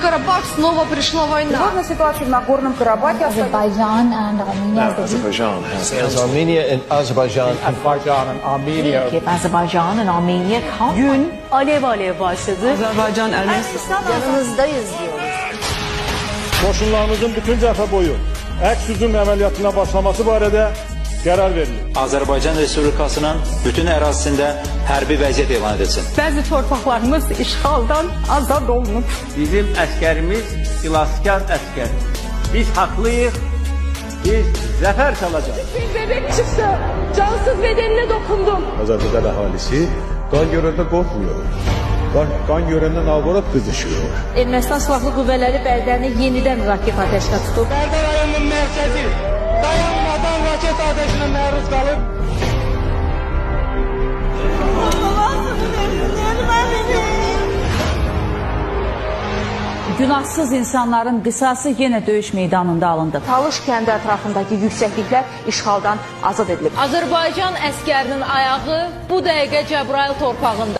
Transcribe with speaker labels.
Speaker 1: Карабах снова пришла война.
Speaker 2: Сегодня ситуация в Нагорном Карабахе
Speaker 3: Azerbaijan and Armenia.
Speaker 4: Azerbaijan has
Speaker 5: Armenia and Azerbaijan
Speaker 3: Azerbaijan and Armenia can't.
Speaker 6: Gün alev alev başladı.
Speaker 7: Azerbaycan Ermənistan
Speaker 2: yanınızdayız diyoruz.
Speaker 8: Qoşunlarımızın bütün cəbhə boyu əks hücum əməliyyatına başlaması barədə qərar verilir.
Speaker 9: Azərbaycan Respublikasının bütün ərazisində hərbi vəziyyət elan edilsin.
Speaker 6: Bəzi torpaqlarımız işğaldan azad olunub.
Speaker 10: Bizim əskərimiz xilaskar əskər. Biz haqlıyıq, biz zəfər çalacağız.
Speaker 6: Bir bebek çıktı, cansız bedenine dokundum.
Speaker 8: Azərbaycan əhalisi qan görəndə qorxmuyor. Qan görəndən avrat qızışıyor.
Speaker 3: Ermənistan Silahlı Qüvvələri Bərdəni yenidən raket atəşinə tutub.
Speaker 10: Bərdə rayonunun mərkəzi dayanmadan raket atəşinə məruz qalıb.
Speaker 6: Günahsız insanların qisası yenə döyüş meydanında alındı.
Speaker 2: Talış kəndi ətrafındakı yüksəkliklər işğaldan azad edilib.
Speaker 1: Azərbaycan əskərinin ayağı bu dəqiqə Cəbrayıl torpağında.